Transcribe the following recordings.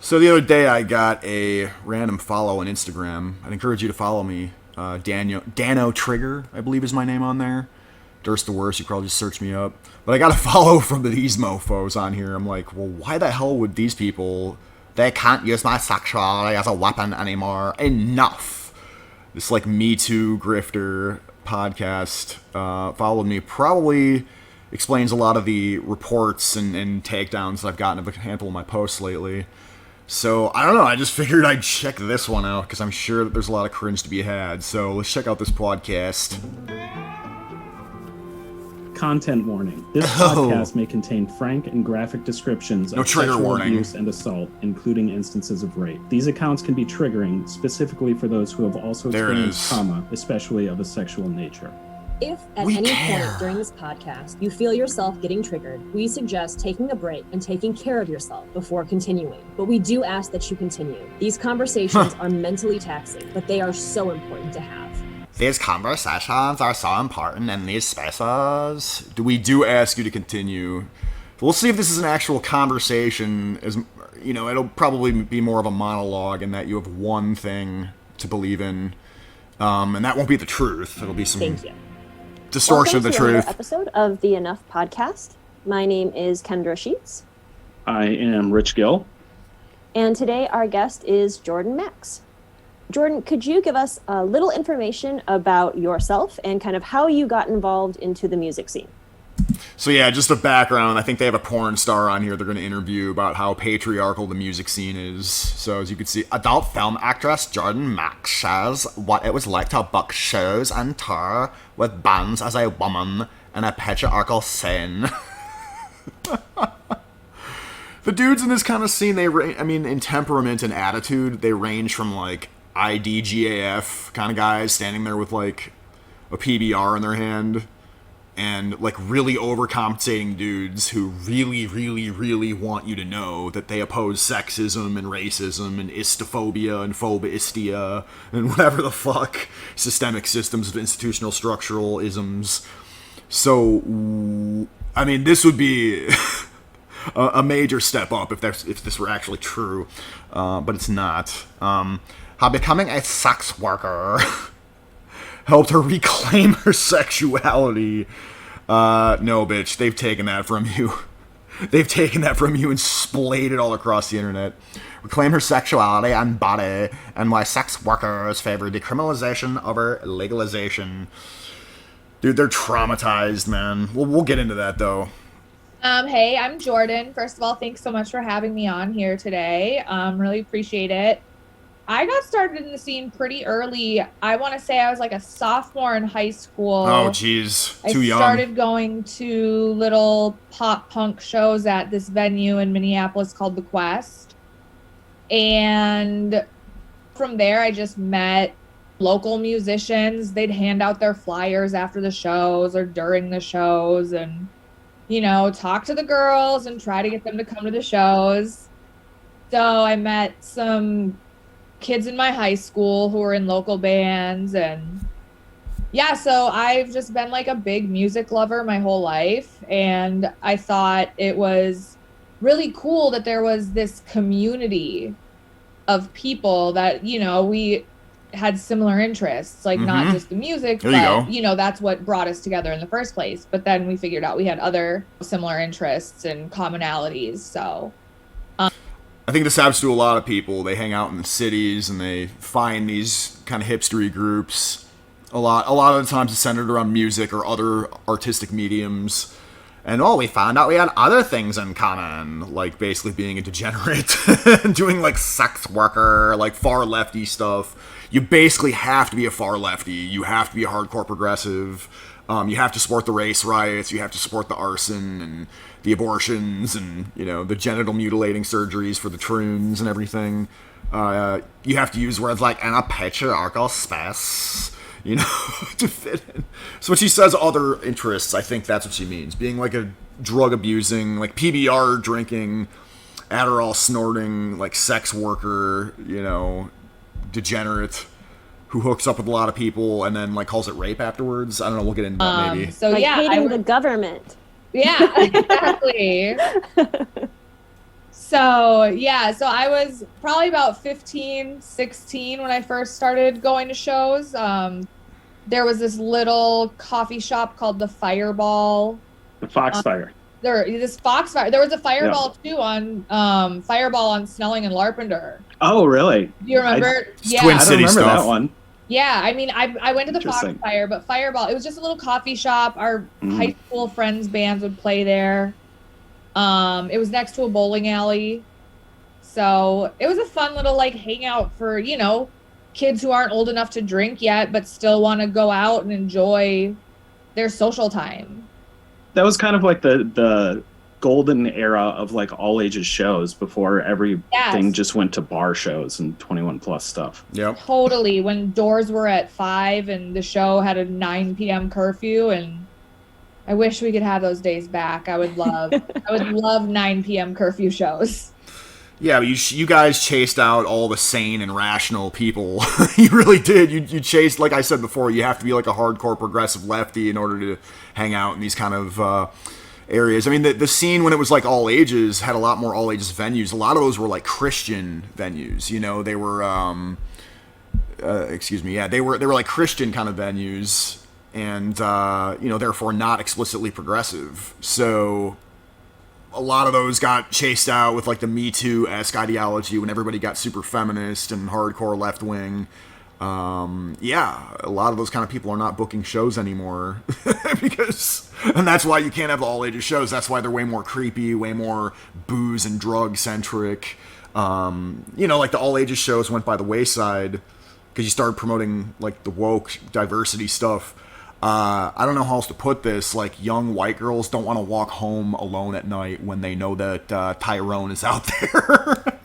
So the other day I got a random follow on Instagram. I'd encourage you to follow me. Dano Trigger, I believe is my name on there. Durst the worst, you probably just search me up. But I got a follow from these mofos on here. I'm like, well, why the hell would these people... They can't use my sexuality as a weapon anymore. Enough. This, like, Me Too grifter podcast followed me. Probably explains a lot of the reports and takedowns that I've gotten of a handful of my posts lately. So, I don't know, I just figured I'd check this one out, because I'm sure that there's a lot of cringe to be had. So, let's check out this podcast. Content warning. This podcast may contain frank and graphic descriptions of sexual abuse and assault, including instances of rape. These accounts can be triggering, specifically for those who have also experienced trauma, especially of a sexual nature. If at any point during this podcast you feel yourself getting triggered, we suggest taking a break and taking care of yourself before continuing. But we do ask that you continue. These conversations are mentally taxing, but they are so important to have. These conversations are so important in these spaces. We do ask you to continue. We'll see if this is an actual conversation. As you know, it'll probably be more of a monologue in that you have one thing to believe in, and that won't be the truth. It'll be some distortion of the truth. Welcome to another episode of the Enough Podcast. My name is Kendra Sheets. I am Rich Gill. And today our guest is Jordan Max. Jordan, could you give us a little information about yourself and kind of how you got involved into the music scene? So yeah, just a background. I think they have a porn star on here they're going to interview about how patriarchal the music scene is. So as you can see, adult film actress Jordan Max shares what it was like to book shows and tour with bands as a woman in a patriarchal scene. The dudes in this kind of scene, in temperament and attitude, they range from like IDGAF kind of guys standing there with like a PBR in their hand, and like really overcompensating dudes who really, really, really want you to know that they oppose sexism and racism and istophobia and phobistia and whatever the fuck systemic systems of institutional structural isms. So, I mean, this would be a major step up if this were actually true, but it's not. How becoming a sex worker helped her reclaim her sexuality. No, bitch, they've taken that from you. They've taken that from you and splayed it all across the internet. Reclaim her sexuality and body, and why sex workers favor decriminalization over legalization. Dude, they're traumatized, man. We'll get into that, though. Hey, I'm Jordan. First of all, thanks so much for having me on here today. Really appreciate it. I got started in the scene pretty early. I want to say I was like a sophomore in high school. Oh, geez. Too young. I started going to little pop punk shows at this venue in Minneapolis called The Quest. And from there, I just met local musicians. They'd hand out their flyers after the shows or during the shows and, you know, talk to the girls and try to get them to come to the shows. So I met some kids in my high school who were in local bands, and yeah, so I've just been like a big music lover my whole life, and I thought it was really cool that there was this community of people that, you know, we had similar interests, like not just the music, but you know, that's what brought us together in the first place. But then we figured out we had other similar interests and commonalities. So I think this happens to a lot of people. They hang out in the cities and they find these kind of hipstery groups. A lot of the times it's centered around music or other artistic mediums. And we found out we had other things in common, like basically being a degenerate, doing like sex worker, like far lefty stuff. You basically have to be a far lefty. You have to be a hardcore progressive. You have to support the race riots. You have to support the arson and the abortions and, you know, the genital mutilating surgeries for the troons and everything. You have to use words like in a patriarchal space, you know, to fit in. So when she says other interests, I think that's what she means. Being like a drug abusing, like PBR drinking, Adderall snorting, like sex worker, you know, degenerate who hooks up with a lot of people and then like calls it rape afterwards. I don't know. We'll get into that maybe. So like hating the government. Yeah, exactly. So I was probably about 15, 16 when I first started going to shows. There was this little coffee shop called the Fireball. The Foxfire. This Foxfire. There was a Fireball too on Fireball on Snelling and Larpenteur. Oh, really? Do you remember? Yeah, Twin City I don't remember stuff. That one. Yeah, I mean, I went to the Foxfire, but Fireball, it was just a little coffee shop. Our high school friends' bands would play there. It was next to a bowling alley. So it was a fun little like hangout for, you know, kids who aren't old enough to drink yet, but still want to go out and enjoy their social time. That was kind of like the golden era of like all ages shows before everything just went to bar shows and 21 plus stuff. Yep. Totally. When doors were at 5 and the show had a 9 p.m. curfew, and I wish we could have those days back. I would love 9 p.m. curfew shows. Yeah, but you guys chased out all the sane and rational people. You really did. You chased, like I said before, you have to be like a hardcore progressive lefty in order to hang out in these kind of areas. I mean, the scene when it was like all ages had a lot more all ages venues. A lot of those were like Christian venues. You know, they were, they were like Christian kind of venues, and you know, therefore not explicitly progressive. So a lot of those got chased out with like the Me Too-esque ideology when everybody got super feminist and hardcore left wing. Yeah, a lot of those kind of people are not booking shows anymore and that's why you can't have all ages shows. That's why they're way more creepy, way more booze and drug centric. You know, like the all ages shows went by the wayside because you started promoting like the woke diversity stuff. I don't know how else to put this. Like, young white girls don't want to walk home alone at night when they know that Tyrone is out there.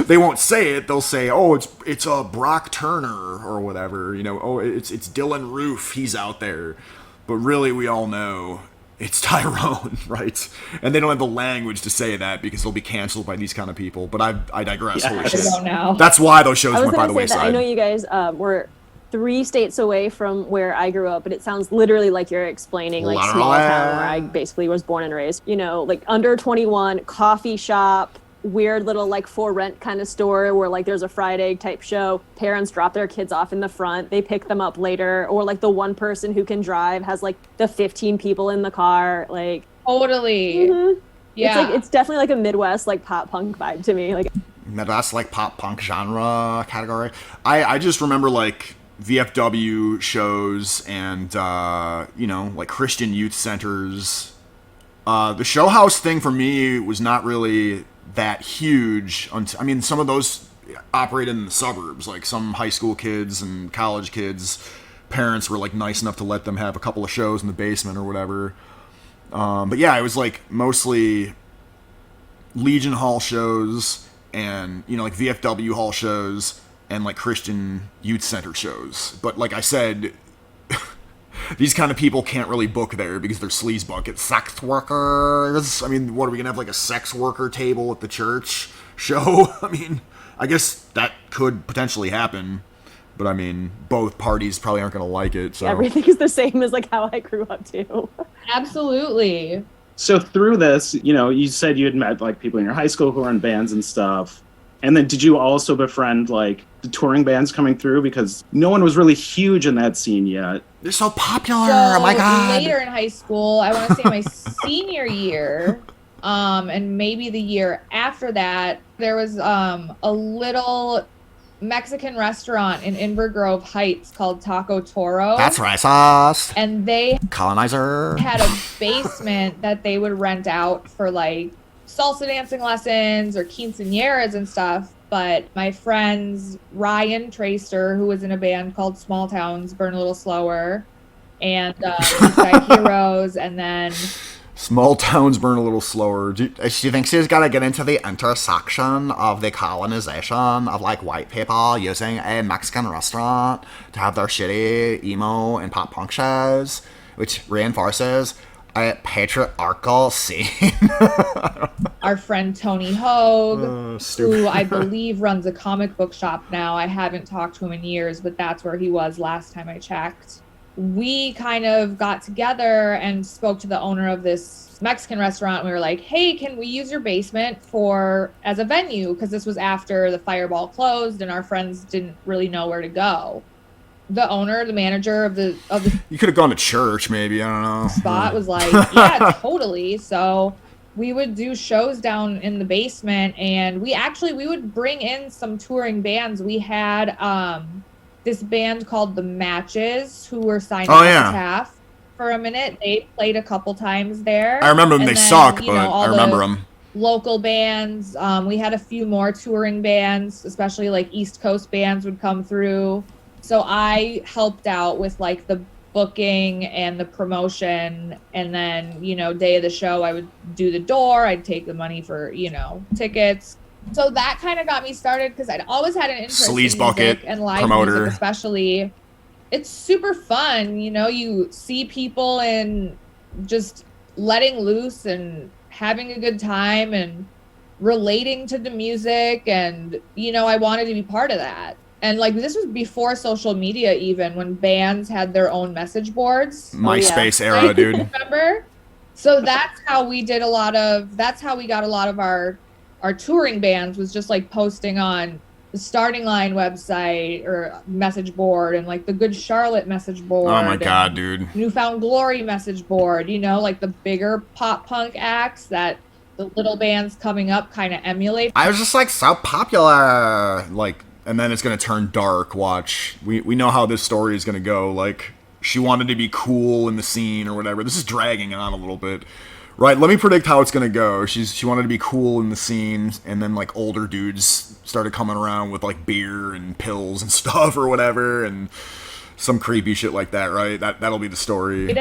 They won't say it. They'll say, "Oh, it's a Brock Turner or whatever." You know, "Oh, it's Dylan Roof. He's out there." But really, we all know it's Tyrone, right? And they don't have the language to say that because they'll be canceled by these kind of people. But I digress. Yeah, Holy shit. I don't know. That's why those shows I was went by going the to say that wayside. I know you guys were 3 states away from where I grew up, but it sounds literally like you're explaining like small town where I basically was born and raised. You know, like under 21, coffee shop, weird little like for rent kind of store where like there's a fried egg type show. Parents drop their kids off in the front, they pick them up later, or like the one person who can drive has like the 15 people in the car. Like totally. Yeah, it's definitely like a Midwest like pop punk vibe to me. Like Midwest like pop punk genre category. I just remember like VFW shows and you know, like Christian youth centers. The show house thing for me was not really that huge. I mean, some of those operated in the suburbs, like some high school kids and college kids. Parents were like nice enough to let them have a couple of shows in the basement or whatever. But yeah, it was like mostly Legion Hall shows and, you know, like VFW Hall shows and like Christian youth center shows. But like I said, these kind of people can't really book there because they're sleaze bucket sex workers. I mean, what are we gonna have, like a sex worker table at the church show? I mean, I guess that could potentially happen, but I mean, both parties probably aren't gonna like it. So everything is the same as like how I grew up too. Absolutely. So through this, you know, you said you had met like people in your high school who were in bands and stuff. And then did you also befriend like the touring bands coming through? Because no one was really huge in that scene yet. they're so popular. So Oh my god! later in high school, I want to say my senior year, and maybe the year after that, there was a little Mexican restaurant in Inver Grove Heights called Taco Toro. That's racist. And they Colonizer. had a basement that they would rent out for like salsa dancing lessons or quinceañeras and stuff. But my friends Ryan Tracer, who was in a band called Small Towns Burn a Little Slower, and East Side Heroes, and then Small towns burn a little slower. She thinks she's got to get into the intersection of the colonization of like white people using a Mexican restaurant to have their shitty emo and pop punk shows, which reinforces a patriarchal scene. our friend Tony Hogue, Stupid. who I believe runs a comic book shop now. I haven't talked to him in years, but that's where he was last time I checked. we kind of got together and spoke to the owner of this Mexican restaurant. We were like, hey, can we use your basement as a venue? Because this was after the Fireball closed and our friends didn't really know where to go. The owner, the manager of the you could have gone to church, maybe. I don't know. Spot was like, yeah, totally. So we would do shows down in the basement, and we would bring in some touring bands. We had this band called The Matches who were signed to Epitaph for a minute. They played a couple times there. I remember them. They suck, but I remember them. Local bands. We had a few more touring bands, especially like East Coast bands would come through. So I helped out with like the booking and the promotion, and then, day of the show, I would do the door. I'd take the money for, tickets. So that kind of got me started because I'd always had an interest in music and live music, especially. It's super fun. You see people and just letting loose and having a good time and relating to the music. And, I wanted to be part of that. And like this was before social media, even when bands had their own message boards. MySpace era, dude. Remember? So that's how we got a lot of our touring bands, was just like posting on the Starting Line website or message board, and like the Good Charlotte message board. Oh my God, dude. Newfound Glory message board, like the bigger pop punk acts that the little bands coming up kind of emulate. I was just like, so popular, like. And then it's going to turn dark, watch. We know how this story is going to go. Like, she wanted to be cool in the scene or whatever. This is dragging on a little bit. Right, let me predict how it's going to go. She wanted to be cool in the scene, and then, like, older dudes started coming around with, like, beer and pills and stuff or whatever, and some creepy shit like that, right? That'll be the story.